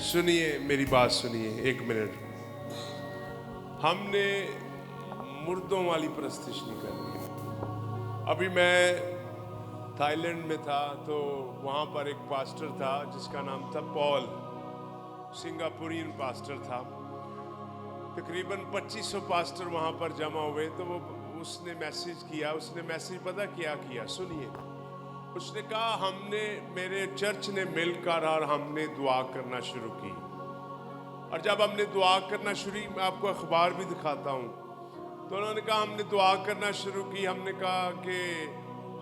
सुनिए, मेरी बात सुनिए एक मिनट। हमने मुर्दों वाली परस्तिश नहीं करनी। अभी मैं थाईलैंड में था तो वहाँ पर एक पास्टर था जिसका नाम था पॉल, सिंगापुरियन पास्टर था। तकरीबन 2500 पास्टर वहाँ पर जमा हुए तो उसने मैसेज किया। उसने मैसेज पता क्या किया, सुनिए। उसने कहा हमने, मेरे चर्च ने मिलकर और हमने दुआ करना शुरू की। और जब हमने दुआ करना शुरू, मैं आपको अखबार भी दिखाता हूँ, तो उन्होंने कहा हमने दुआ करना शुरू की। हमने कहा कि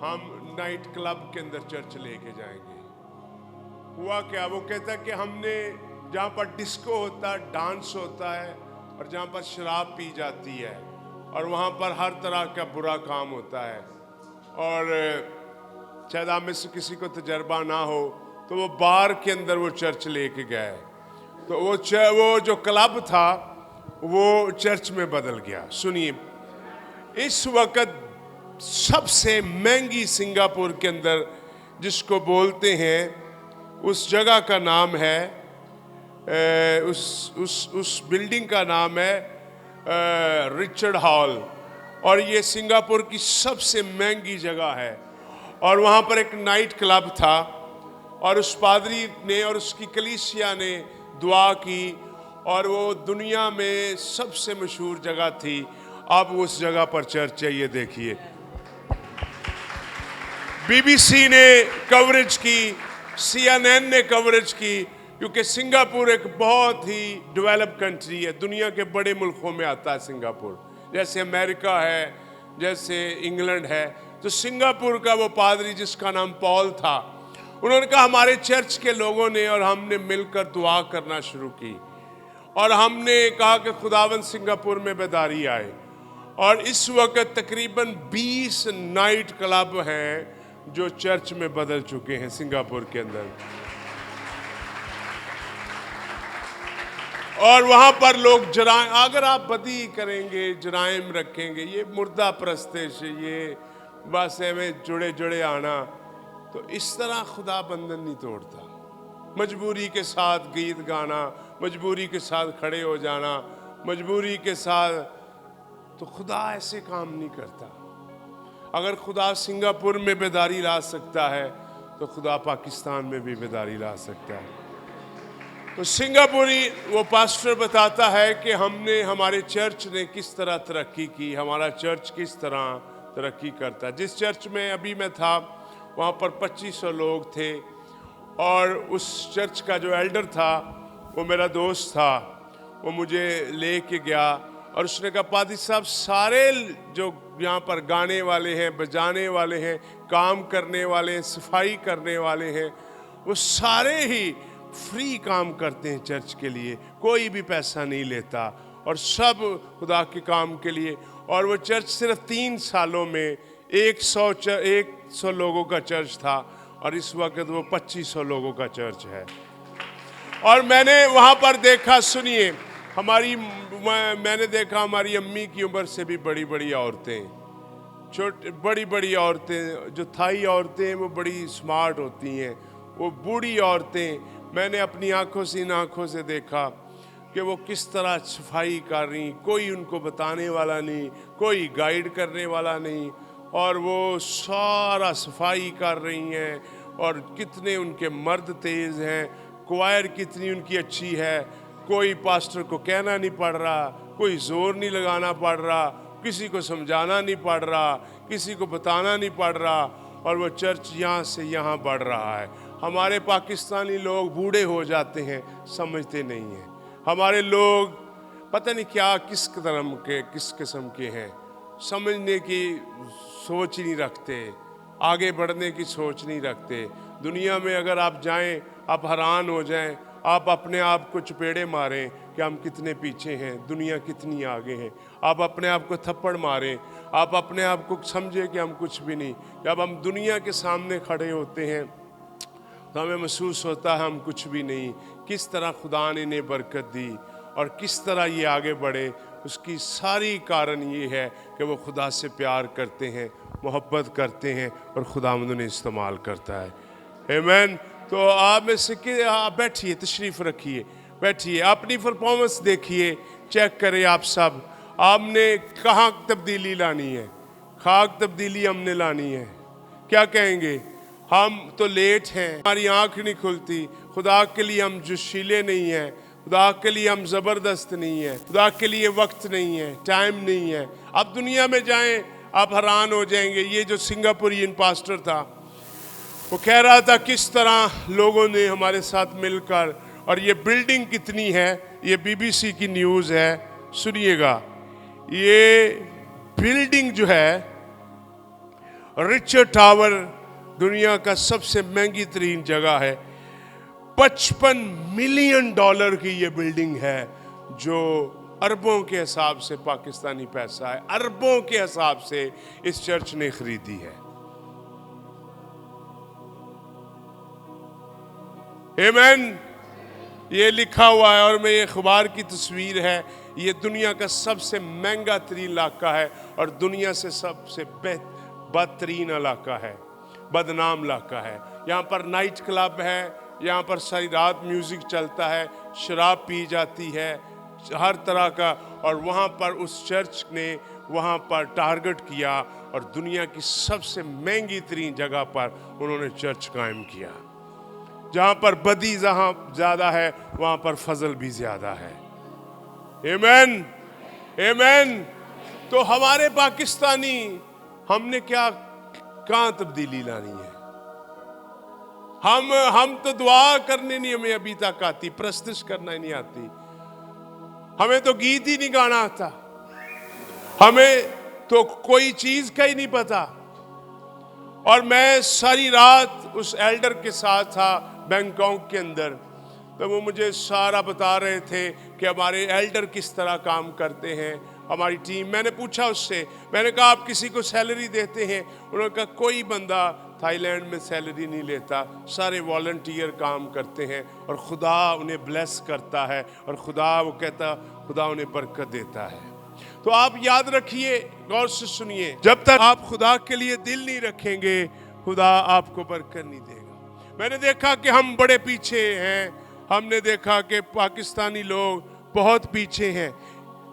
हम नाइट क्लब के अंदर चर्च लेके जाएंगे। हुआ क्या, वो कहता है कि हमने जहाँ पर डिस्को होता है, डांस होता है, और जहाँ पर शराब पी जाती है, और वहाँ पर हर तरह का बुरा काम होता है, और शायद आप में से किसी को तजर्बा ना हो, तो वो बार के अंदर वो चर्च लेके गए। तो वो जो क्लब था वो चर्च में बदल गया। सुनिए, इस वक्त सबसे महंगी सिंगापुर के अंदर जिसको बोलते हैं, उस जगह का नाम है, उस बिल्डिंग का नाम है रिचर्ड हॉल, और ये सिंगापुर की सबसे महंगी जगह है। और वहाँ पर एक नाइट क्लब था, और उस पादरी ने और उसकी कलीसिया ने दुआ की, और वो दुनिया में सबसे मशहूर जगह थी। अब उस जगह पर चर्च है। ये देखिए, बीबीसी ने कवरेज की, CNN ने कवरेज की, क्योंकि सिंगापुर एक बहुत ही डेवलप कंट्री है। दुनिया के बड़े मुल्कों में आता है सिंगापुर, जैसे अमेरिका है, जैसे इंग्लैंड है। तो सिंगापुर का वो पादरी जिसका नाम पॉल था, उन्होंने कहा हमारे चर्च के लोगों ने और हमने मिलकर दुआ करना शुरू की, और हमने कहा कि खुदावंद सिंगापुर में बेदारी आए। और इस वक्त तकरीबन 20 नाइट क्लब हैं जो चर्च में बदल चुके हैं सिंगापुर के अंदर। और वहाँ पर लोग अगर आप बदी करेंगे, जराइम रखेंगे, ये मुर्दा परस्तिश, ये बस में जुड़े जुड़े आना, तो इस तरह खुदा बंधन नहीं तोड़ता। मजबूरी के साथ गीत गाना, मजबूरी के साथ खड़े हो जाना, मजबूरी के साथ, तो खुदा ऐसे काम नहीं करता। अगर खुदा सिंगापुर में बेदारी ला सकता है तो खुदा पाकिस्तान में भी बेदारी ला सकता है। तो सिंगापुरी वो पास्टर बताता है कि हमारे चर्च ने किस तरह तरक्की की, हमारा चर्च किस तरह तरक्की करता है। जिस चर्च में अभी मैं था वहाँ पर 2500 लोग थे, और उस चर्च का जो एल्डर था वो मेरा दोस्त था। वो मुझे ले के गया और उसने कहा पादी साहब, सारे जो यहाँ पर गाने वाले हैं, बजाने वाले हैं, काम करने वाले हैं, सफाई करने वाले हैं, वो सारे ही फ्री काम करते हैं चर्च के लिए, कोई भी पैसा नहीं लेता, और सब खुदा के काम के लिए। और वो चर्च सिर्फ 3 सालों में 100 लोगों का चर्च था, और इस वक्त वो 2500 लोगों का चर्च है। और मैंने वहाँ पर देखा, सुनिए, मैंने देखा हमारी अम्मी की उम्र से भी बड़ी बड़ी औरतें, बड़ी बड़ी औरतें, जो थाई औरतें हैं वो बड़ी स्मार्ट होती हैं, वो बूढ़ी औरतें, मैंने अपनी आंखों से, इन आंखों से देखा कि वो किस तरह सफाई कर रही। कोई उनको बताने वाला नहीं, कोई गाइड करने वाला नहीं, और वो सारा सफाई कर रही हैं। और कितने उनके मर्द तेज़ हैं, क्वायर कितनी उनकी अच्छी है, कोई पास्टर को कहना नहीं पड़ रहा, कोई ज़ोर नहीं लगाना पड़ रहा, किसी को समझाना नहीं पड़ रहा, किसी को बताना नहीं पड़ रहा, और वो चर्च यहाँ से यहाँ बढ़ रहा है। हमारे पाकिस्तानी लोग बूढ़े हो जाते हैं, समझते नहीं हैं। हमारे लोग पता नहीं क्या, किस धर्म के, किस किस्म के हैं, समझने की सोच ही नहीं रखते, आगे बढ़ने की सोच नहीं रखते। दुनिया में अगर आप जाएं, आप हैरान हो जाएं, आप अपने आप को चपेड़े मारें कि हम कितने पीछे हैं, दुनिया कितनी आगे है। आप अपने आप को थप्पड़ मारें, आप अपने आप को समझें कि हम कुछ भी नहीं। जब हम दुनिया के सामने खड़े होते हैं तो हमें महसूस होता है हम कुछ भी नहीं। किस तरह खुदा ने इन्हें बरकत दी और किस तरह ये आगे बढ़े, उसकी सारी कारण ये है कि वो खुदा से प्यार करते हैं, मोहब्बत करते हैं, और खुदावंद उन्हें इस्तेमाल करता है। आमीन। तो आप में से कि आप बैठिए, तशरीफ़ रखिए, बैठिए, अपनी परफॉर्मेंस देखिए, चेक करें आप सब, आपने कहाँ तब्दीली लानी है, खाक तब्दीली हमने लानी है। क्या कहेंगे? हम तो लेट हैं, हमारी आँख नहीं खुलती, खुदा के लिए हम जोशीले नहीं हैं, खुदा के लिए हम ज़बरदस्त नहीं हैं, खुदा के लिए वक्त नहीं है, टाइम नहीं है। अब दुनिया में जाएं, आप हैरान हो जाएंगे। ये जो सिंगापुरियन पास्टर था, वो कह रहा था किस तरह लोगों ने हमारे साथ मिलकर, और ये बिल्डिंग कितनी है, ये बीबीसी की न्यूज़ है, सुनिएगा। ये बिल्डिंग जो है, रिचर्ड टावर, दुनिया का सबसे महंगी तरीन जगह है। 55 मिलियन डॉलर की ये बिल्डिंग है, जो अरबों के हिसाब से पाकिस्तानी पैसा है, अरबों के हिसाब से इस चर्च ने खरीदी है। आमीन। ये लिखा हुआ है, और मैं ये अखबार की तस्वीर है। ये दुनिया का सबसे महंगा तरीन इलाका है, और दुनिया से सबसे बदतरीन इलाका है, बदनाम इलाका है। यहाँ पर नाइट क्लब है, यहाँ पर सारी रात म्यूज़िक चलता है, शराब पी जाती है, हर तरह का। और वहाँ पर उस चर्च ने वहाँ पर टारगेट किया, और दुनिया की सबसे महंगी तरीन जगह पर उन्होंने चर्च कायम किया। जहाँ पर बदी जहाँ ज़्यादा है, वहाँ पर फजल भी ज़्यादा है। आमीन, आमीन। तो हमारे पाकिस्तानी, हमने क्या, कहाँ तब्दीली लानी है? हम तो दुआ करने नहीं हमें अभी तक आती, प्रस्तुत करना ही नहीं आती, हमें तो गीत ही नहीं गाना आता, हमें तो कोई चीज का ही नहीं पता। और मैं सारी रात उस एल्डर के साथ था बैंकॉक के अंदर, तो वो मुझे सारा बता रहे थे कि हमारे एल्डर किस तरह काम करते हैं, हमारी टीम। मैंने पूछा उससे, मैंने कहा आप किसी को सैलरी देते हैं? उन्होंने कहा कोई बंदा थाईलैंड में सैलरी नहीं लेता, सारे वॉलंटियर काम करते हैं, और खुदा उन्हें ब्लेस करता है, और खुदा, वो कहता, खुदा उन्हें बरकत देता है। तो आप याद रखिए, गौर से सुनिए, जब तक आप खुदा के लिए दिल नहीं रखेंगे, खुदा आपको बरकत नहीं देगा। मैंने देखा कि हम बड़े पीछे हैं, हमने देखा कि पाकिस्तानी लोग बहुत पीछे हैं,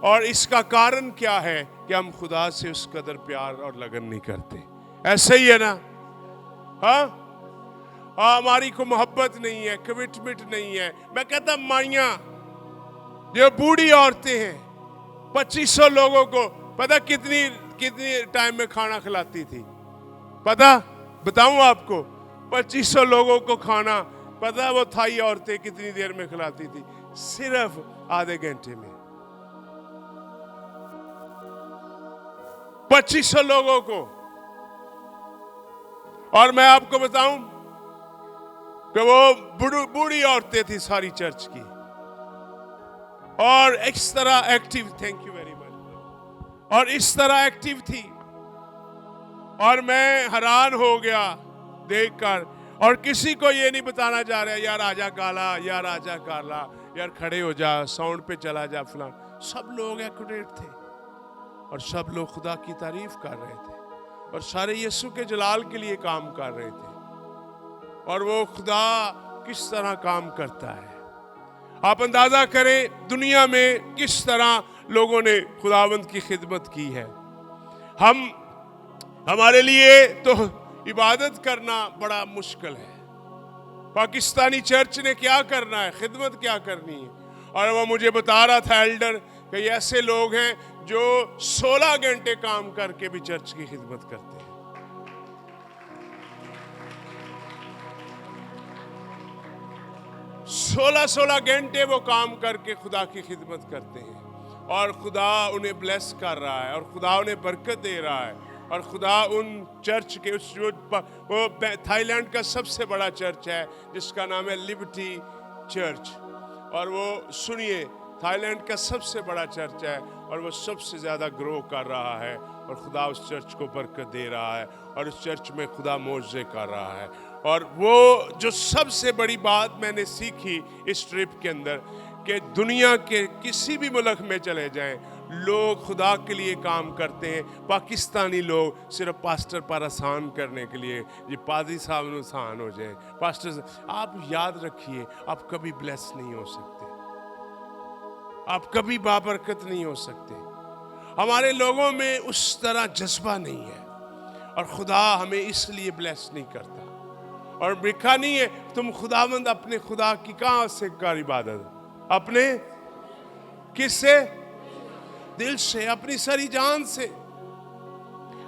और इसका कारण क्या है कि हम खुदा से उस कदर प्यार और लगन नहीं करते। ऐसे ही है ना? हाँ, हमारी को मोहब्बत नहीं है, कमिटमेंट नहीं है। मैं कहता माइयां, जो बूढ़ी औरतें हैं, 2500 लोगों को पता कितनी टाइम में खाना खिलाती थी? पता बताऊं आपको? 2500 लोगों को खाना, पता वो थाई औरतें कितनी देर में खिलाती थी? सिर्फ आधे घंटे में। 2500 लोगों को। और मैं आपको बताऊं कि वो बूढ़ी औरतें थी सारी चर्च की, और इस तरह active, thank you very much, और इस तरह एक्टिव थी। और मैं हैरान हो गया देखकर, और किसी को ये नहीं बताना जा रहा यार आजा काला, यार आजा काला, यार खड़े हो जा, साउंड पे चला जा, फलान। सब लोग एक्यूरेट थे, और सब लोग खुदा की तारीफ कर रहे थे, और सारे यीशु के जलाल के लिए काम कर रहे थे। और वो खुदा किस तरह काम करता है, आप अंदाजा करें दुनिया में किस तरह लोगों ने खुदावंद की खिदमत की है। हमारे लिए तो इबादत करना बड़ा मुश्किल है, पाकिस्तानी चर्च ने क्या करना है, खिदमत क्या करनी है। और वो मुझे बता रहा था एल्डर कि ऐसे लोग हैं जो 16 घंटे काम करके भी चर्च की खिदमत करते हैं। 16 घंटे वो काम करके खुदा की खिदमत करते हैं, और खुदा उन्हें ब्लेस कर रहा है, और खुदा उन्हें बरकत दे रहा है। और खुदा उन चर्च के, उस जो वो थाईलैंड का सबसे बड़ा चर्च है जिसका नाम है लिबर्टी चर्च, और वो सुनिए थाईलैंड का सबसे बड़ा चर्च है, और वो सबसे ज़्यादा ग्रो कर रहा है, और खुदा उस चर्च को बरकत दे रहा है, और उस चर्च में खुदा मौजज़े कर रहा है। और वो जो सबसे बड़ी बात मैंने सीखी इस ट्रिप के अंदर, कि दुनिया के किसी भी मुल्क में चले जाएं, लोग खुदा के लिए काम करते हैं। पाकिस्तानी लोग सिर्फ पास्टर पर आसान करने के लिए, ये पादरी साहब ने आसान हो जाए, पास्टर। आप याद रखिए, आप कभी ब्लेस नहीं हो सकते, आप कभी बाबरकत नहीं हो सकते। हमारे लोगों में उस तरह जज्बा नहीं है, और खुदा हमें इसलिए ब्लेस नहीं करता। और लिखा नहीं है तुम खुदावंद अपने खुदा की कहां से कर इबादत, अपने किससे? दिल से, अपनी सारी जान से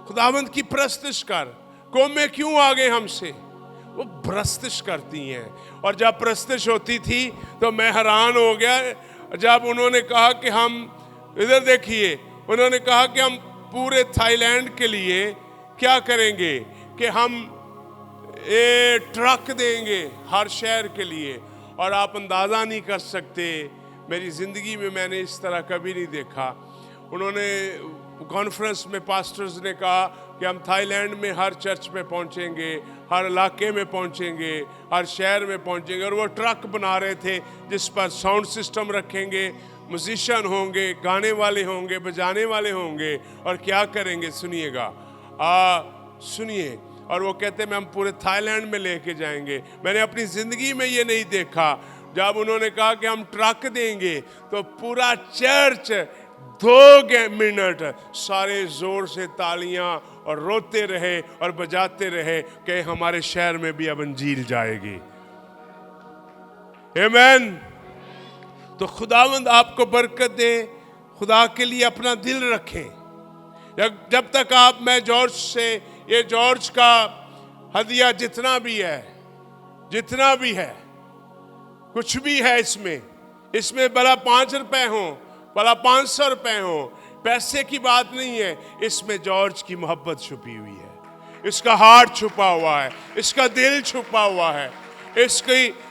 खुदावंद की प्रस्तुत कर। कौमें क्यों आगे हमसे? वो प्रस्तुत करती हैं। और जब प्रस्तुत होती थी तो मैं हैरान हो गया जब उन्होंने कहा कि हम, इधर देखिए, उन्होंने कहा कि हम पूरे थाईलैंड के लिए क्या करेंगे कि हम ट्रक देंगे हर शहर के लिए। और आप अंदाज़ा नहीं कर सकते, मेरी ज़िंदगी में मैंने इस तरह कभी नहीं देखा। उन्होंने कॉन्फ्रेंस में पास्टर्स ने कहा कि हम थाईलैंड में हर चर्च में पहुंचेंगे, हर इलाके में पहुंचेंगे, हर शहर में पहुंचेंगे। और वो ट्रक बना रहे थे जिस पर साउंड सिस्टम रखेंगे, म्यूजिशियन होंगे, गाने वाले होंगे, बजाने वाले होंगे। और क्या करेंगे सुनिएगा, सुनिए। और वो कहते हैं हम पूरे थाईलैंड में लेके जाएंगे। मैंने अपनी ज़िंदगी में ये नहीं देखा। जब उन्होंने कहा कि हम ट्रक देंगे तो पूरा चर्च 2 मिनट सारे जोर से तालियां और रोते रहे और बजाते रहे कि हमारे शहर में भी अब अंजील जाएगी। आमीन। तो खुदावंद आपको बरकत दे। खुदा के लिए अपना दिल रखें। जब तक आप, मैं जॉर्ज से, ये जॉर्ज का हदिया जितना भी है, कुछ भी है इसमें भला 5 रुपए हो, भला 500 रुपए हो, पैसे की बात नहीं है। इसमें जॉर्ज की मोहब्बत छुपी हुई है, इसका हार्ट छुपा हुआ है, इसका दिल छुपा हुआ है,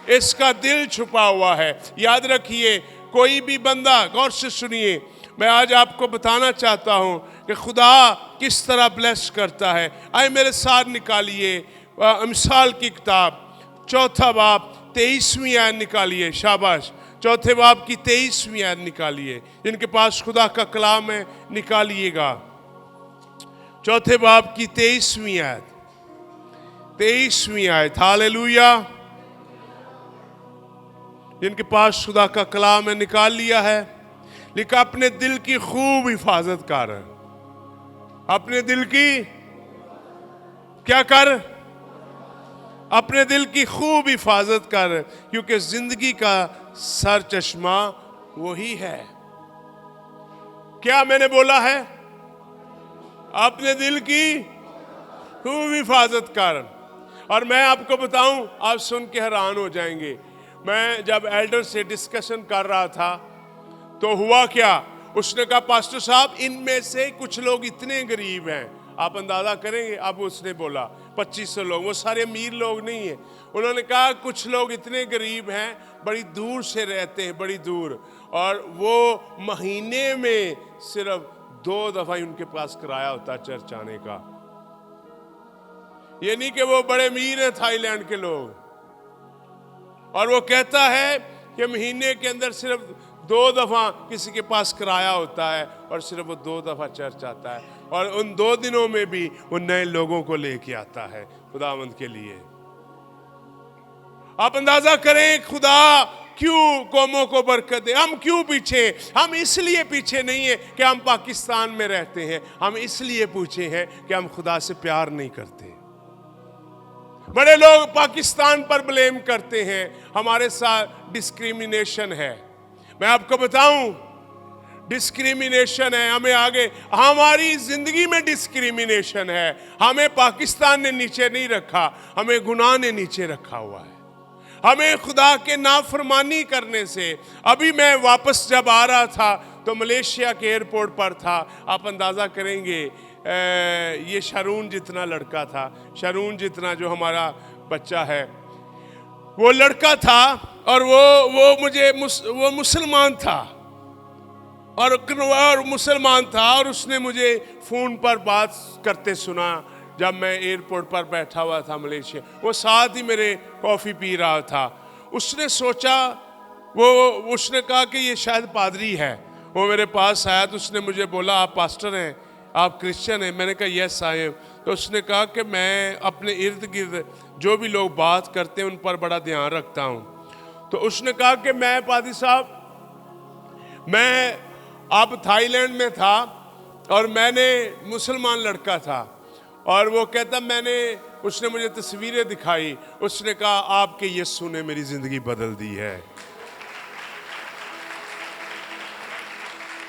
इसका दिल छुपा हुआ है। याद रखिए, कोई भी बंदा, गौर से सुनिए, मैं आज आपको बताना चाहता हूं कि खुदा किस तरह ब्लेस करता है। आए मेरे साथ निकालिए मिसाल की किताब 4 बाब 23वीं आयत निकालिए। शाबाश, 4 बाब की 23वीं आयत निकालिए। जिनके पास खुदा का कलाम है निकालिएगा। 4 बाब की 23वीं आयत। हालेलुया। जिनके पास खुदा का कलाम है निकाल लिया है। लिखा, अपने दिल की खूब हिफाजत कर। अपने दिल की क्या कर? अपने दिल की खूब हिफाजत कर, क्योंकि जिंदगी का सर चश्मा वही है। क्या मैंने बोला है? अपने दिल की खूब हिफाजत कर। और मैं आपको बताऊं, आप सुन के हैरान हो जाएंगे। मैं जब एल्डर से डिस्कशन कर रहा था तो हुआ क्या, उसने कहा पास्टर साहब इनमें से कुछ लोग इतने गरीब हैं, आप अंदाजा करेंगे। अब उसने बोला 2500 लोग, वो सारे अमीर लोग नहीं हैं। उन्होंने कहा कुछ लोग इतने गरीब हैं, बड़ी दूर से रहते हैं, बड़ी दूर, और वो महीने में सिर्फ 2 दफा ही उनके पास किराया होता है चर्च आने का। ये नहीं कि वो बड़े अमीर हैं थाईलैंड के लोग। और वो कहता है कि महीने के अंदर सिर्फ 2 दफा किसी के पास किराया होता है, और सिर्फ वो 2 दफा चर्च आता है, और उन 2 दिनों में भी वो नए लोगों को लेके आता है खुदावंद के लिए। आप अंदाजा करें खुदा क्यों कौमों को बरकत दे। हम क्यों पीछे? हम इसलिए पीछे नहीं है कि हम पाकिस्तान में रहते हैं, हम इसलिए पीछे हैं कि हम खुदा से प्यार नहीं करते। बड़े लोग पाकिस्तान पर ब्लेम करते हैं, हमारे साथ डिस्क्रिमिनेशन है। मैं आपको बताऊं, डिस्क्रिमिनेशन है। हमें आगे, हमारी जिंदगी में डिस्क्रिमिनेशन है। हमें पाकिस्तान ने नीचे नहीं रखा, हमें गुनाह ने नीचे रखा हुआ है। हमें खुदा के नाफरमानी करने से। अभी मैं वापस जब आ रहा था तो मलेशिया के एयरपोर्ट पर था। आप अंदाज़ा करेंगे, ये शारून जितना लड़का था, शारून जितना जो हमारा बच्चा है, वो लड़का था, और वो मुसलमान था, और मुसलमान था, और उसने मुझे फ़ोन पर बात करते सुना, जब मैं एयरपोर्ट पर बैठा हुआ था मलेशिया, वो साथ ही मेरे कॉफ़ी पी रहा था। उसने सोचा, उसने कहा कि ये शायद पादरी है। वो मेरे पास आया तो उसने मुझे बोला, आप पास्टर हैं, आप क्रिश्चियन हैं? मैंने कहा यस आई एम। तो उसने कहा कि मैं अपने इर्द गिर्द जो भी लोग बात करते हैं उन पर बड़ा ध्यान रखता हूँ। तो उसने कहा कि मैं पादरी साहब, मैं अब थाईलैंड में था और मैंने मुसलमान लड़का था, और वो कहता उसने मुझे तस्वीरें दिखाई। उसने कहा आपके यीशु ने मेरी जिंदगी बदल दी है।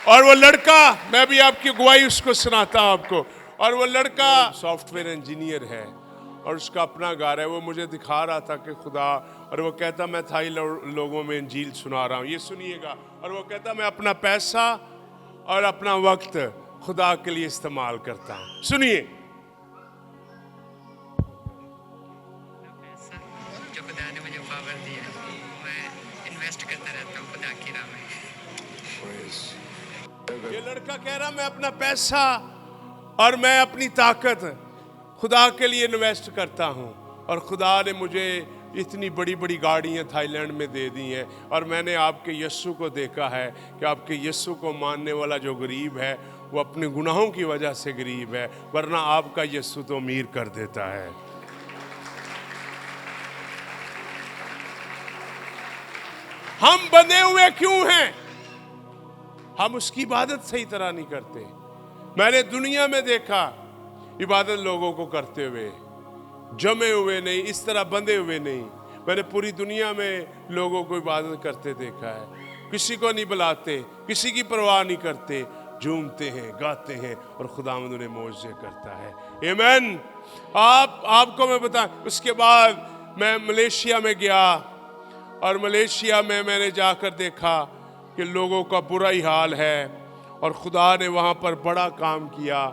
और वो लड़का, मैं भी आपकी गवाही उसको सुनाता हूं आपको, और वो लड़का सॉफ्टवेयर इंजीनियर है और उसका अपना घर है। वो मुझे दिखा रहा था कि खुदा, और वो कहता मैं थाई लोगों में इंजील सुना रहा हूँ, ये सुनिएगा। और वो कहता मैं अपना पैसा और अपना वक्त खुदा के लिए इस्तेमाल करता हूँ। सुनिए। जो खुदा ने मुझे पावर दिया है, मैं इन्वेस्ट करता रहता हूँ खुदा की राह में। ये लड़का कह रहा मैं अपना पैसा और मैं अपनी ताकत खुदा के लिए इन्वेस्ट करता हूँ, और खुदा ने मुझे इतनी बड़ी बड़ी गाड़ियाँ थाईलैंड में दे दी हैं। और मैंने आपके यीशु को देखा है कि आपके यीशु को मानने वाला जो गरीब है वो अपने गुनाहों की वजह से गरीब है, वरना आपका यीशु तो अमीर कर देता है। हम बंधे हुए क्यों हैं? हम उसकी इबादत सही तरह नहीं करते। मैंने दुनिया में देखा इबादत लोगों को करते हुए, जमे हुए नहीं, इस तरह बंधे हुए नहीं। मैंने पूरी दुनिया में लोगों को इबादत करते देखा है, किसी को नहीं बुलाते, किसी की परवाह नहीं करते, झूमते हैं, गाते हैं, और खुदावंद उन्हें मौजे करता है। आमीन। आपको मैं बता, उसके बाद मैं मलेशिया में गया, और मलेशिया में मैंने जाकर देखा कि लोगों का बुरा ही हाल है, और खुदा ने वहाँ पर बड़ा काम किया।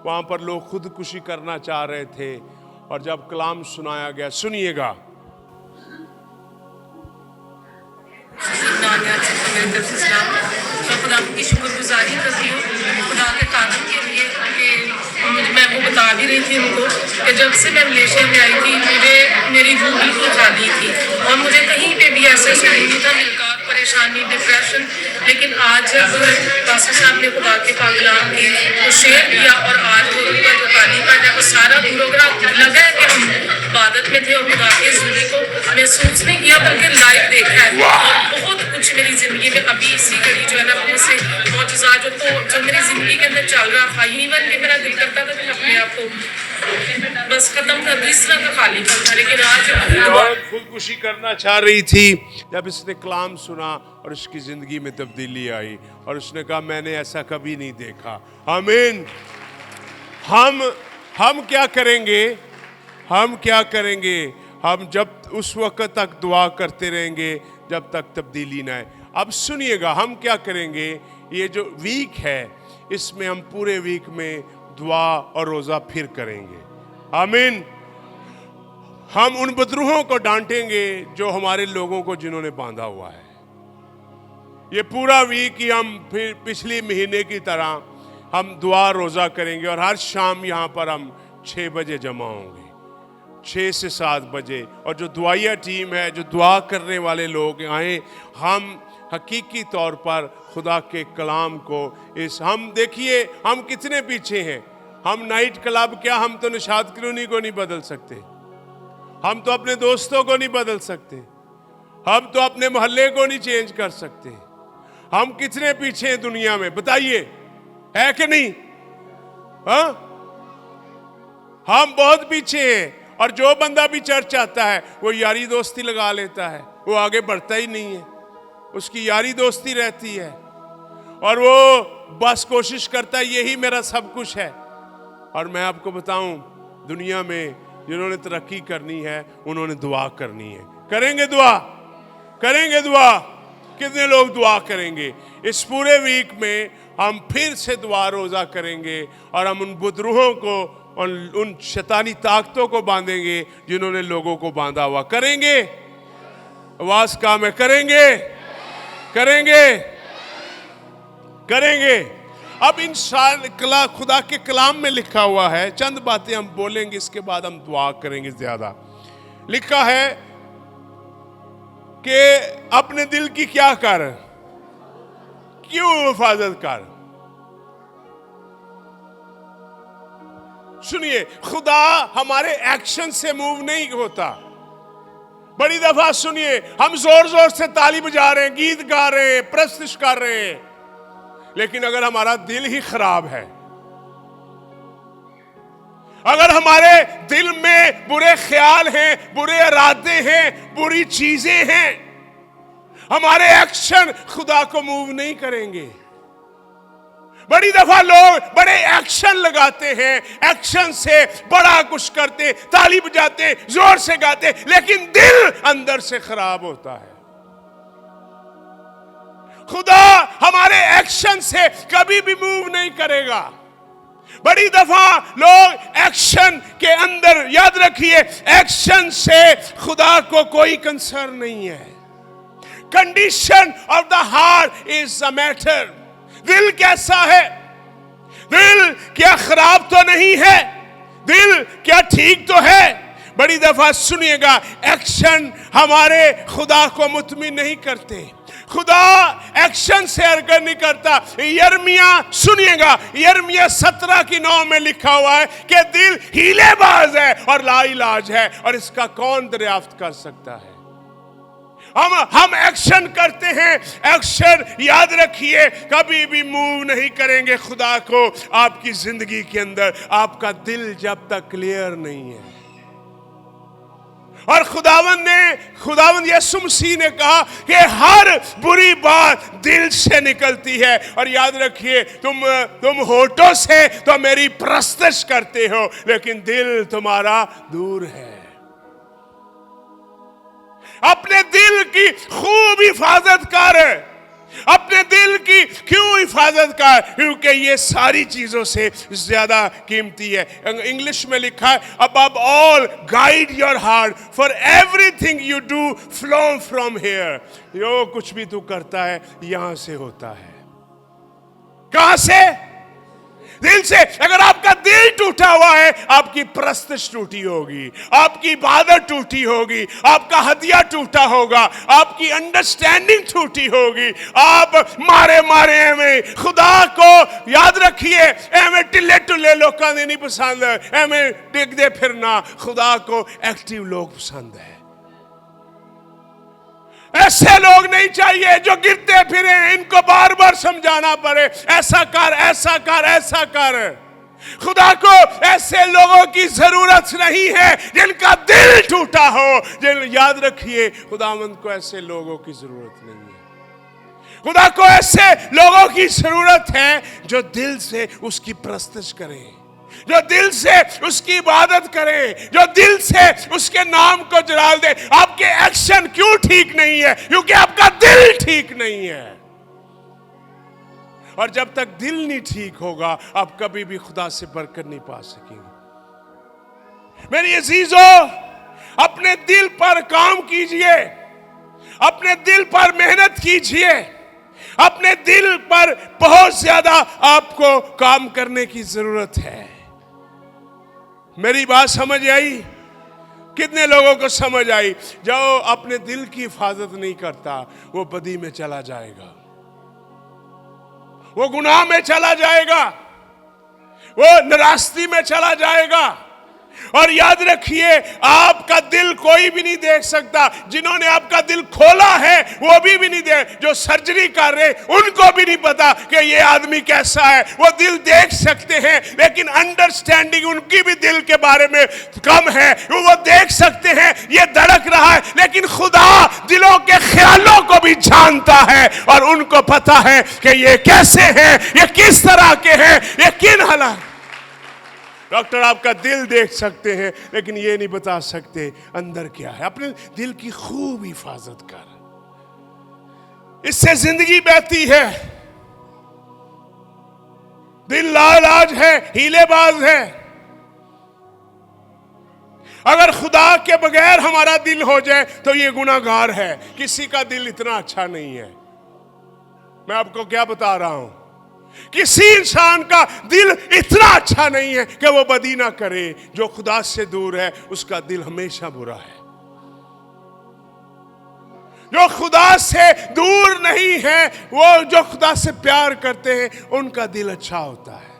वहाँ पर लोग खुदकुशी करना चाह रहे थे, और जब कलाम सुनाया गया, सुनिएगा। मैं खुदा की शुक्रगुजारी करती हूँ खुदा के कानून के लिए कि मैं वो बता भी रही थी उनको कि जब से मैं मलेशिया में आई थी मेरी रूह बिल्कुल खाली थी, और मुझे कहीं पे भी ऐसा नहीं था मिलकर परेशानी, डिप्रेशन। लेकिन आज जब पास्टर साहब ने खुदा के कलाम की तो शेयर किया, और आज वो रूह का जो खालीपन है वो सारा प्रोग्राम लगा है कि हम इबादत में थे और खुदा के ज़िंदगी को महसूस नहीं किया बल्कि लाइव देखा है। और बहुत कुछ मेरी जिंदगी में अभी इसी घड़ी जो है ना बहुत से मौजूदा जो मेरी जिंदगी के अंदर चल रहा था, इवन कि मेरा दिल करता था कि मैं अपने आप को बस खत्म कर दूं, इस तरह का खालीपन था। लेकिन आज खुदकुशी करना चाह रही थी, जब इसने कलाम सुना और उसकी जिंदगी में तब्दीली आई, और उसने कहा मैंने ऐसा कभी नहीं देखा। आमीन। हम क्या करेंगे? हम क्या करेंगे? हम जब उस वक्त तक दुआ करते रहेंगे जब तक तब्दीली ना आए। अब सुनिएगा, हम क्या करेंगे? ये जो वीक है इसमें हम पूरे वीक में दुआ और रोज़ा फिर करेंगे। आमीन। हम उन बदरूहों को डांटेंगे जो हमारे लोगों को जिन्होंने बांधा हुआ है। ये पूरा वीक ही हम फिर पिछले महीने की तरह हम दुआ रोज़ा करेंगे, और हर शाम यहाँ पर हम 6 बजे जमा होंगे, 6 से 7 बजे। और जो दुआया टीम है, जो दुआ करने वाले लोग आए, हम हकीकी तौर पर खुदा के कलाम को हम देखिए हम कितने पीछे हैं। हम नाइट क्लब क्या, हम तो निशात कॉलोनी को नहीं बदल सकते, हम तो अपने दोस्तों को नहीं बदल सकते, हम तो अपने मोहल्ले को नहीं चेंज कर सकते। हम कितने पीछे हैं दुनिया में, बताइए, है कि नहीं? हाँ, हम बहुत पीछे हैं। और जो बंदा भी चर्च आता है वो यारी दोस्ती लगा लेता है, वो आगे बढ़ता ही नहीं है, उसकी यारी दोस्ती रहती है, और वो बस कोशिश करता है यही मेरा सब कुछ है। और मैं आपको बताऊं, दुनिया में जिन्होंने तरक्की करनी है उन्होंने दुआ करनी है। करेंगे दुआ? करेंगे दुआ? कितने लोग दुआ करेंगे? इस पूरे वीक में हम फिर से दुआ रोज़ा करेंगे, और हम उन बुदरूहों को और उन शैतानी ताकतों को बांधेंगे जिन्होंने लोगों को बांधा हुआ। करेंगे? आवाज काम है, करेंगे? करेंगे? करेंगे? अब इंसान खुदा के कलाम में लिखा हुआ है, चंद बातें हम बोलेंगे, इसके बाद हम दुआ करेंगे ज्यादा। लिखा है कि अपने दिल की क्या कर, क्यों हिफाजत कर। सुनिए, खुदा हमारे एक्शन से मूव नहीं होता। बड़ी दफा सुनिए, हम जोर जोर से ताली बजा रहे हैं, गीत गा रहे हैं, प्रस्तुत कर रहे हैं, लेकिन अगर हमारा दिल ही खराब है, अगर हमारे दिल में बुरे ख्याल हैं, बुरे इरादे हैं, बुरी चीजें हैं, हमारे एक्शन खुदा को मूव नहीं करेंगे। बड़ी दफा लोग बड़े एक्शन लगाते हैं, एक्शन से बड़ा कुछ करते, ताली बजाते, जोर से गाते, लेकिन दिल अंदर से खराब होता है। खुदा हमारे एक्शन से कभी भी मूव नहीं करेगा। बड़ी दफा लोग एक्शन के अंदर, याद रखिए, एक्शन से खुदा को कोई कंसर्न नहीं है। Condition of the heart is the matter. दिल कैसा है, दिल क्या खराब तो नहीं है, दिल क्या ठीक तो है। बड़ी दफा सुनिएगा, एक्शन हमारे खुदा को मुतमिन नहीं करते। खुदा एक्शन से हरकत नहीं करता। यिर्मयाह सुनिएगा, यिर्मयाह 17:9 में लिखा हुआ है कि दिल हीलेबाज है और लाइलाज है, और इसका कौन दरियाफ्त कर सकता है। हम एक्शन करते हैं, एक्शन याद रखिए कभी भी मूव नहीं करेंगे खुदा को आपकी जिंदगी के अंदर, आपका दिल जब तक क्लियर नहीं है। और खुदावंद यीशु मसीह ने कहा कि हर बुरी बात दिल से निकलती है। और याद रखिए, तुम होठों से तो मेरी प्रस्तुत करते हो, लेकिन दिल तुम्हारा दूर है। अपने दिल की खूब हिफाजत कर। अपने दिल की क्यों हिफाजत कर? क्योंकि ये सारी चीजों से ज्यादा कीमती है। इंग्लिश में लिखा है, above all guide your heart, for everything you do flow from here। जो कुछ भी तू करता है यहां से होता है। कहां से? दिल से। अगर आपका दिल टूटा हुआ है, आपकी प्रस्तुत टूटी होगी, आपकी इबादत टूटी होगी, आपका हदिया टूटा होगा, आपकी अंडरस्टैंडिंग टूटी होगी। आप मारे में खुदा को याद रखिए, एवं टिल्ले टुल्ले लोगों ने नहीं पसंद, एवं डिगदे फिरना। खुदा को एक्टिव लोग पसंद है। ऐसे लोग नहीं चाहिए जो गिरते फिरे, इनको बार बार समझाना पड़े, ऐसा कर, ऐसा कर, ऐसा कर। खुदा को ऐसे लोगों की जरूरत नहीं है जिनका दिल टूटा हो। याद रखिए, खुदावंद को ऐसे लोगों की जरूरत नहीं है। खुदा को ऐसे लोगों की जरूरत है जो दिल से उसकी प्रस्तुत करें, जो दिल से उसकी इबादत करें, जो दिल से उसके नाम को जलाल दे। आपके एक्शन क्यों ठीक नहीं है? क्योंकि आपका दिल ठीक नहीं है। और जब तक दिल नहीं ठीक होगा, आप कभी भी खुदा से बरकत नहीं पा सकेंगे। मेरी अजीजों, अपने दिल पर काम कीजिए, अपने दिल पर मेहनत कीजिए, अपने दिल पर बहुत ज्यादा आपको काम करने की जरूरत है। मेरी बात समझ आई? कितने लोगों को समझ आई? जो अपने दिल की हिफाजत नहीं करता, वो बदी में चला जाएगा, वो गुनाह में चला जाएगा, वो नाराजगी में चला जाएगा। और याद रखिए, आपका दिल कोई भी नहीं देख सकता। जिन्होंने आपका दिल खोला है वो भी नहीं देख, जो सर्जरी कर रहे उनको भी नहीं पता कि ये आदमी कैसा है। वो दिल देख सकते हैं, लेकिन अंडरस्टैंडिंग उनकी भी दिल के बारे में कम है। वो देख सकते हैं ये धड़क रहा है, लेकिन खुदा दिलों के ख्यालों को भी जानता है, और उनको पता है कि ये कैसे हैं, ये किस तरह के हैं, ये किन हालात। डॉक्टर आपका दिल देख सकते हैं, लेकिन ये नहीं बता सकते अंदर क्या है। अपने दिल की खूब हिफाजत कर, इससे जिंदगी बहती है। दिल लाइलाज है, हीलेबाज है। अगर खुदा के बगैर हमारा दिल हो जाए तो ये गुनाहगार है। किसी का दिल इतना अच्छा नहीं है। मैं आपको क्या बता रहा हूं, किसी इंसान का दिल इतना अच्छा नहीं है कि वो बदी ना करे। जो खुदा से दूर है उसका दिल हमेशा बुरा है। जो खुदा से दूर नहीं है, वो जो खुदा से प्यार करते हैं, उनका दिल अच्छा होता है।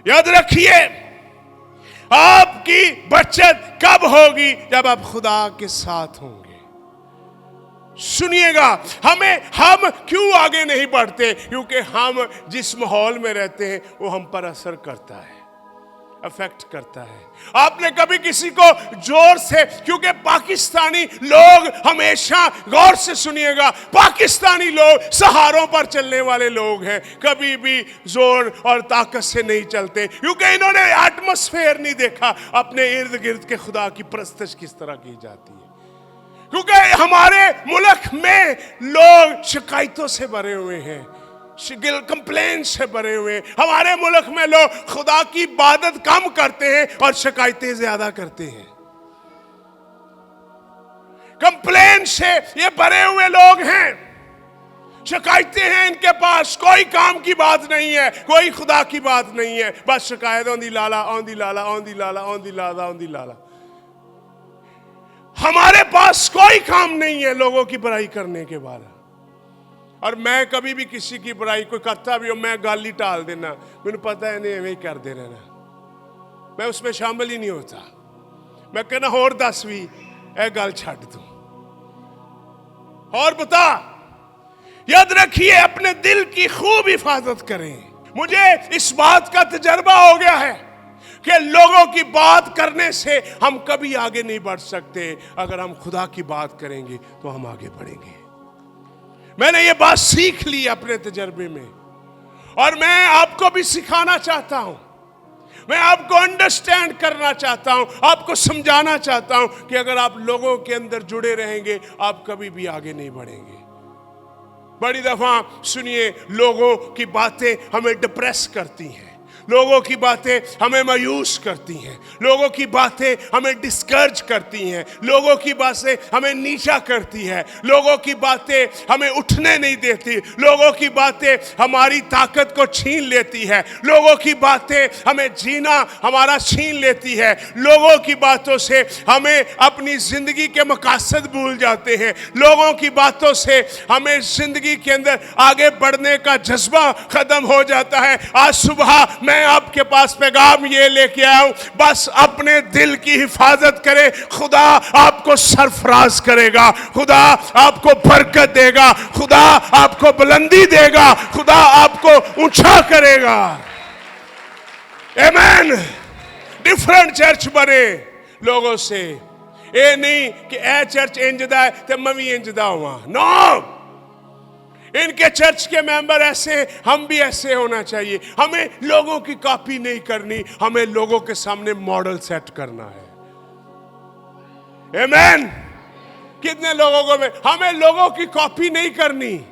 याद रखिए, आपकी बचत कब होगी? जब आप खुदा के साथ होंगे। सुनिएगा, हम क्यों आगे नहीं बढ़ते? क्योंकि हम जिस माहौल में रहते हैं वो हम पर असर करता है, अफेक्ट करता है। आपने कभी किसी को जोर से, क्योंकि पाकिस्तानी लोग हमेशा, गौर से सुनिएगा, पाकिस्तानी लोग सहारों पर चलने वाले लोग हैं, कभी भी जोर और ताकत से नहीं चलते, क्योंकि इन्होंने एटमॉस्फेयर नहीं देखा अपने इर्द गिर्द के खुदा की परस्तिश किस तरह की जाती है। क्योंकि हमारे मुल्क में लोग शिकायतों से भरे हुए हैं, कंप्लेन से भरे हुए हैं। हमारे मुल्क में लोग खुदा की इबादत कम करते हैं और शिकायतें ज्यादा करते हैं। कंप्लेन से ये भरे हुए लोग हैं, शिकायतें हैं इनके पास, कोई काम की बात नहीं है, कोई खुदा की बात नहीं है, बस शिकायत औंदी लाला औंदी लाला औंदी लाला औंदी लाला औंदी लाला। हमारे पास कोई काम नहीं है लोगों की बुराई करने के बाद। और मैं कभी भी किसी की बुराई कोई करता भी हो, मैं गाली टाल देना, मैंने पता है नहीं एवं ही कर दे रहना, मैं उसमें शामिल ही नहीं होता। मैं कहना होर दस भी ए गल छड्ड दूं, और बता। याद रखिए, अपने दिल की खूब हिफाजत करें। मुझे इस बात का तजर्बा हो गया है कि लोगों की बात करने से हम कभी आगे नहीं बढ़ सकते। अगर हम खुदा की बात करेंगे तो हम आगे बढ़ेंगे। मैंने ये बात सीख ली अपने तजर्बे में, और मैं आपको भी सिखाना चाहता हूं। मैं आपको अंडरस्टैंड करना चाहता हूं, आपको समझाना चाहता हूं कि अगर आप लोगों के अंदर जुड़े रहेंगे, आप कभी भी आगे नहीं बढ़ेंगे। बड़ी दफा सुनिए, लोगों की बातें हमें डिप्रेस करती हैं, लोगों की बातें हमें मायूस करती हैं, लोगों की बातें हमें डिस्करेज करती हैं, लोगों की बातें हमें नीचा करती है, लोगों की बातें हमें उठने नहीं देती, लोगों की बातें हमारी ताकत को छीन लेती है, लोगों की बातें हमें जीना हमारा छीन लेती है, लोगों की बातों से हमें अपनी जिंदगी के मकासद भूल जाते हैं, लोगों की बातों से हमें जिंदगी के अंदर आगे बढ़ने का जज्बा खत्म हो जाता है। आज सुबह मैं आपके पास पैगाम ये लेके आया हूं, बस अपने दिल की हिफाजत करें, खुदा आपको सरफराज करेगा, खुदा आपको बरकत देगा, खुदा आपको बुलंदी देगा, खुदा आपको ऊंचा करेगा। आमीन। डिफरेंट चर्च बने लोगों से, ये नहीं कि ए चर्च इंजदा है तो मैं भी इंजदा हुआ। नो, इनके चर्च के मेंबर ऐसे, हम भी ऐसे होना चाहिए। हमें लोगों की कॉपी नहीं करनी, हमें लोगों के सामने मॉडल सेट करना है। आमीन। कितने लोगों को हमें लोगों की कॉपी नहीं करनी,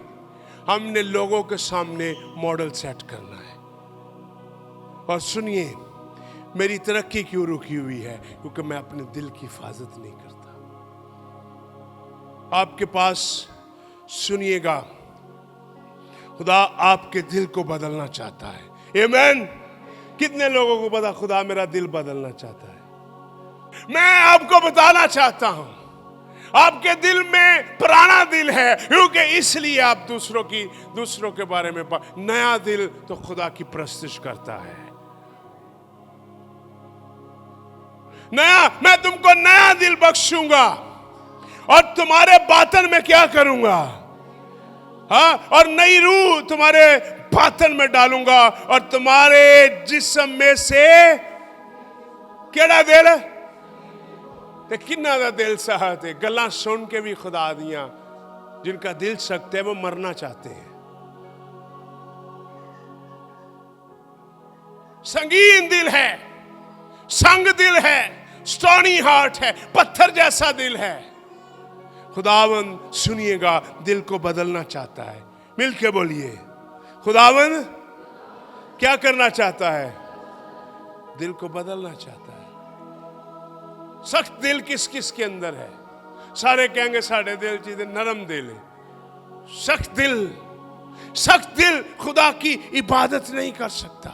हमने लोगों के सामने मॉडल सेट करना है। और सुनिए, मेरी तरक्की क्यों रुकी हुई है? क्योंकि मैं अपने दिल की हिफाजत नहीं करता। आपके पास सुनिएगा, खुदा आपके दिल को बदलना चाहता है। आमीन। कितने लोगों को पता खुदा मेरा दिल बदलना चाहता है? मैं आपको बताना चाहता हूं, आपके दिल में पुराना दिल है, क्योंकि इसलिए आप दूसरों के बारे में नया दिल तो खुदा की परस्तिश करता है। नया, मैं तुमको नया दिल बख्शूंगा और तुम्हारे बातन में क्या करूंगा? हाँ, और नई रूह तुम्हारे बातन में डालूंगा और तुम्हारे जिस्म में से केड़ा दिल ते किन्ना दा दिल सहात है। गल्लां सुन के भी खुदा दियां, जिनका दिल सख्त है वो मरना चाहते हैं। संगीन दिल है, संग दिल है, स्टोनी हार्ट है, पत्थर जैसा दिल है। खुदावंद सुनिएगा, दिल को बदलना चाहता है। मिलके बोलिए, खुदावंद क्या करना चाहता है? दिल को बदलना चाहता है। सख्त दिल किस किस के अंदर है? सारे कहेंगे साढ़े दिल चीज़ नरम दिल है। सख्त दिल सख्त दिल खुदा की इबादत नहीं कर सकता।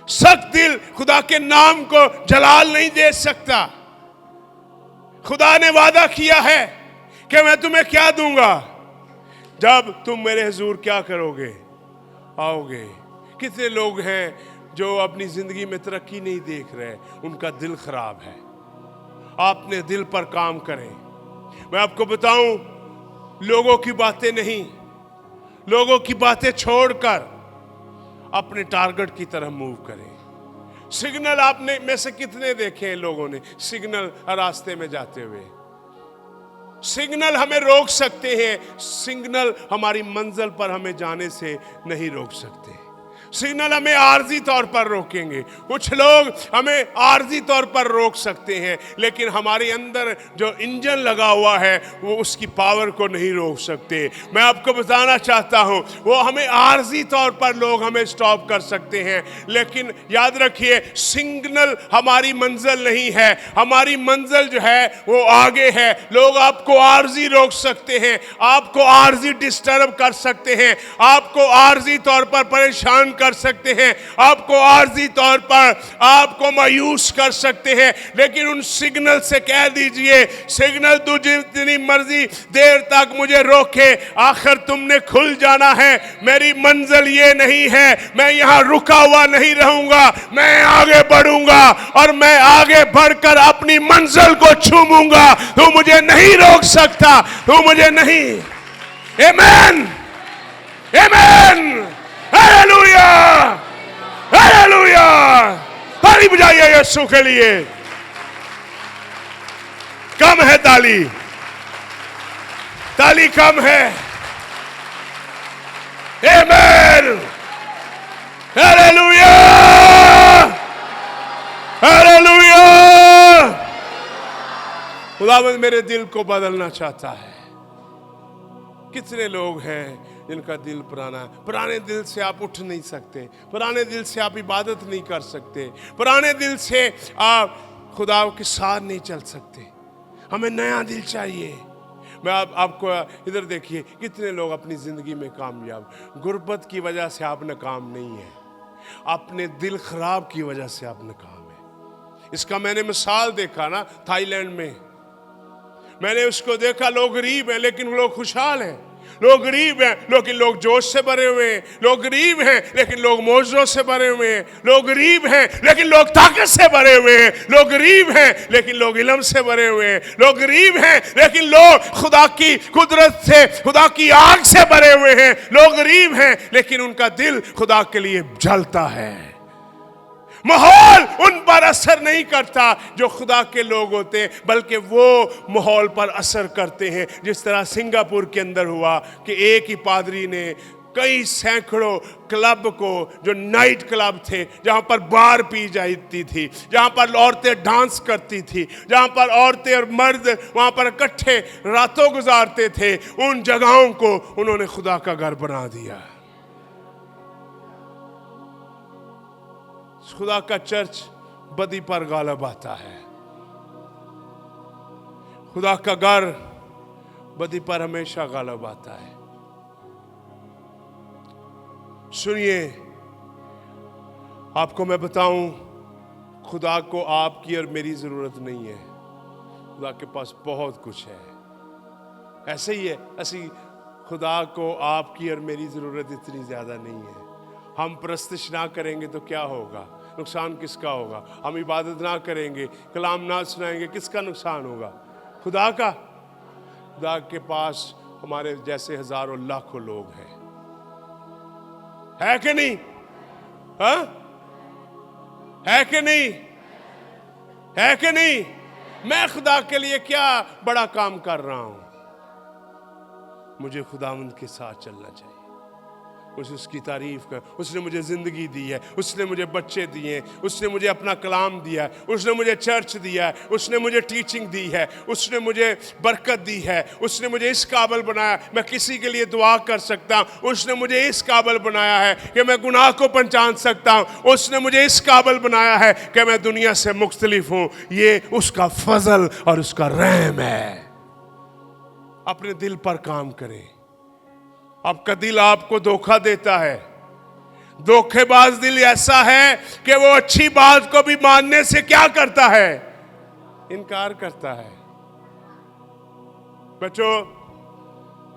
सख्त दिल खुदा के नाम को जलाल नहीं दे सकता। खुदा ने वादा किया है कि मैं तुम्हें क्या दूंगा जब तुम मेरे हुजूर क्या करोगे, आओगे। कितने लोग हैं जो अपनी जिंदगी में तरक्की नहीं देख रहे, उनका दिल खराब है। आपने दिल पर काम करें। मैं आपको बताऊं, लोगों की बातें नहीं, लोगों की बातें छोड़कर अपने टारगेट की तरफ मूव करें। सिग्नल आपने में से कितने देखे हैं लोगों ने सिग्नल रास्ते में जाते हुए? सिग्नल हमें रोक सकते हैं, सिग्नल हमारी मंजिल पर हमें जाने से नहीं रोक सकते। सिग्नल हमें आर्जी तौर पर रोकेंगे। कुछ लोग हमें आर्जी तौर पर रोक सकते हैं, लेकिन हमारे अंदर जो इंजन लगा हुआ है वो उसकी पावर को नहीं रोक सकते। मैं आपको बताना चाहता हूं, वो हमें आर्जी तौर पर लोग हमें स्टॉप कर सकते हैं, लेकिन याद रखिए सिग्नल हमारी मंजिल नहीं है। हमारी मंजिल जो है वो आगे है। लोग आपको आर्जी रोक सकते हैं, आपको आर्जी डिस्टर्ब कर सकते हैं, आपको आर्जी तौर पर परेशान कर सकते हैं, आपको आर्जी तौर पर आपको मायूस कर सकते हैं, लेकिन उन सिग्नल से कह दीजिए, सिग्नल तू जितनी मर्जी देर तक मुझे रोके, आखिर तुमने खुल जाना है। मेरी मंजिल ये नहीं है, मैं यहां रुका हुआ नहीं रहूंगा, मैं आगे बढ़ूंगा और मैं आगे बढ़कर अपनी मंजिल को छूमूंगा। तू मुझे नहीं रोक सकता, तू मुझे नहीं। आमीन, आमीन, हालेलुया, हालेलुया। ताली बजाइए यीशु के लिए। कम है ताली, ताली कम है। आमीन, हालेलुया, हालेलुया। खुदावंद मेरे दिल को बदलना चाहता है। कितने लोग हैं जिनका दिल पुराना है? पुराने दिल से आप उठ नहीं सकते, पुराने दिल से आप इबादत नहीं कर सकते, पुराने दिल से आप खुदा के साथ नहीं चल सकते। हमें नया दिल चाहिए। मैं आपको इधर देखिए, कितने लोग अपनी जिंदगी में कामयाब, गुर्बत की वजह से आप नाकाम नहीं है, अपने दिल खराब की वजह से आप नाकाम है। इसका मैंने मिसाल देखा ना थाईलैंड में। मैंने उसको देखा, लोग गरीब हैं लेकिन लोग खुशहाल हैं। लोग गरीब हैं लेकिन लोग जोश से भरे हुए हैं। लोग गरीब हैं लेकिन लोग मौजों से भरे हुए हैं। लोग गरीब हैं लेकिन लोग ताकत से भरे हुए हैं। लोग गरीब हैं लेकिन लोग इल्म से भरे हुए हैं। लोग गरीब हैं लेकिन लोग खुदा की कुदरत से, खुदा की आग से भरे हुए हैं। लोग गरीब हैं लेकिन उनका दिल खुदा के लिए जलता है। माहौल उन पर असर नहीं करता जो खुदा के लोग होते हैं, बल्कि वो माहौल पर असर करते हैं। जिस तरह सिंगापुर के अंदर हुआ कि एक ही पादरी ने कई सैकड़ों क्लब को, जो नाइट क्लब थे जहां पर बार पी जाती थी, जहां पर औरतें डांस करती थी, जहां पर औरतें और मर्द वहां पर इकट्ठे रातों गुजारते थे, उन जगहों को उन्होंने खुदा का घर बना दिया। खुदा का चर्च बदी पर गालब आता है। खुदा का घर बदी पर हमेशा गालब आता है। सुनिए, आपको मैं बताऊं, खुदा को आपकी और मेरी जरूरत नहीं है। खुदा के पास बहुत कुछ है। ऐसे ही है, ऐसी खुदा को आपकी और मेरी जरूरत इतनी ज्यादा नहीं है। हम प्रस्तुत ना करेंगे तो क्या होगा? नुकसान किसका होगा? हम इबादत ना करेंगे, कलाम ना सुनाएंगे, किसका नुकसान होगा? खुदा का। खुदा के पास हमारे जैसे हजारों लाखों लोग हैं, है कि नहीं? हाँ, है कि नहीं? है कि नहीं? मैं खुदा के लिए क्या बड़ा काम कर रहा हूं? मुझे खुदावंद के साथ चलना चाहिए। मुझे उसकी तारीफ कर। उसने मुझे जिंदगी दी है, उसने मुझे बच्चे दिए, उसने मुझे अपना कलाम दिया है, उसने मुझे चर्च दिया है, उसने मुझे टीचिंग दी है, उसने मुझे बरकत दी है, उसने मुझे इस काबिल बनाया मैं किसी के लिए दुआ कर सकता हूं, उसने मुझे इस काबिल बनाया है कि मैं गुनाह को पहचान सकता हूं, उसने मुझे इस काबिल बनाया है कि मैं दुनिया से मुख्तलिफ हूं। ये उसका फजल और उसका रहम है। अपने दिल पर काम करें, आपका दिल आपको धोखा देता है। धोखेबाज दिल ऐसा है कि वो अच्छी बात को भी मानने से क्या करता है, इनकार करता है। बच्चों,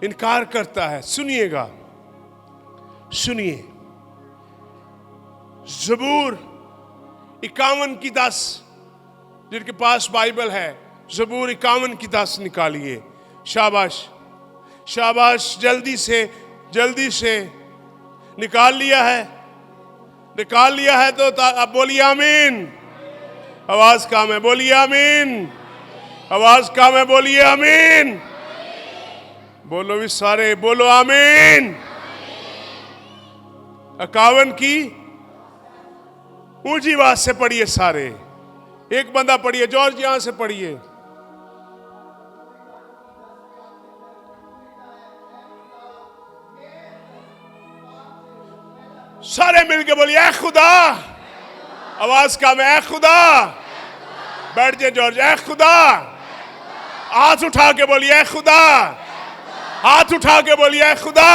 इनकार करता है। सुनिएगा, सुनिए, ज़बूर 51:10, जिनके पास बाइबल है, ज़बूर 51:10 निकालिए। शाबाश, शाबाश, जल्दी से निकाल लिया है, निकाल लिया है तो अब बोलिए आमीन। आवाज काम है, बोलिए आमीन। आवाज काम है, बोलिए आमीन। बोलो भी सारे, बोलो आमीन। 51 की ऊंची आवाज से पढ़िए सारे। एक बंदा पढ़िए, जॉर्ज यहां से पढ़िए। सारे मिलके बोलिए, ऐ खुदा। आवाज का मैं, ऐ खुदा। बैठ जाए जॉर्ज, ऐ खुदा। हाथ उठा के बोलिए, ऐ खुदा। हाथ उठा के बोलिए, ऐ खुदा।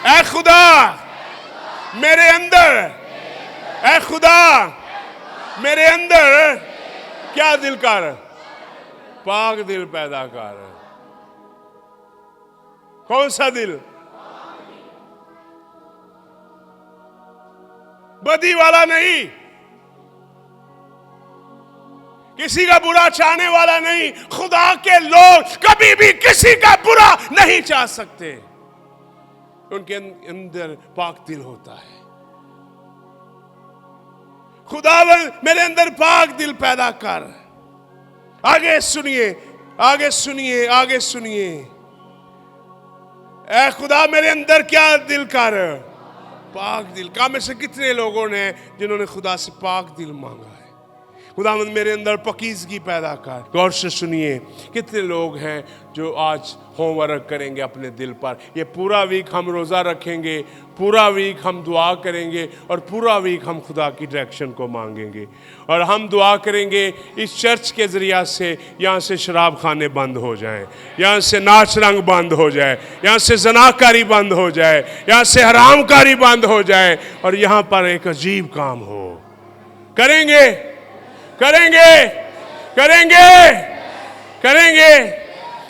ऐ खुदा मेरे अंदर, ऐ खुदा मेरे अंदर क्या दिल कर, पाक दिल पैदा कर। कौन सा दिल? बदी वाला नहीं, किसी का बुरा चाहने वाला नहीं। खुदा के लोग कभी भी किसी का बुरा नहीं चाह सकते। उनके अंदर पाक दिल होता है। खुदावन मेरे अंदर पाक दिल पैदा कर। आगे सुनिए, आगे सुनिए, आगे सुनिए। ऐ खुदा मेरे अंदर क्या दिल कर, पाक दिल। का में से कितने लोगों ने जिन्होंने खुदा से पाक दिल मांगा है? खुदावंद मेरे अंदर पकीज़गी पैदा कर। गौर से सुनिए, कितने लोग हैं जो आज होमवर्क करेंगे अपने दिल पर। ये पूरा वीक हम रोज़ा रखेंगे, पूरा वीक हम दुआ करेंगे और पूरा वीक हम खुदा की डायरेक्शन को मांगेंगे। और हम दुआ करेंगे इस चर्च के ज़रिया से यहाँ से शराब खाने बंद हो जाएं, यहाँ से नाच रंग बंद हो जाए, यहाँ से जनाकारी बंद हो जाए, यहाँ से हरामकारी बंद हो जाए और यहाँ पर एक अजीब काम हो। करेंगे, करेंगे, करेंगे, करेंगे।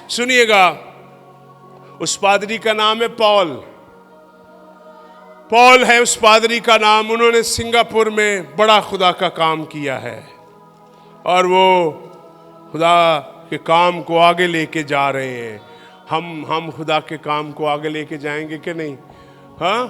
सुनिएगा, उस पादरी का नाम है पॉल। पॉल है उस पादरी का नाम। उन्होंने सिंगापुर में बड़ा खुदा का काम किया है और वो खुदा के काम को आगे लेके जा रहे हैं। हम खुदा के काम को आगे लेके जाएंगे कि नहीं? हाँ,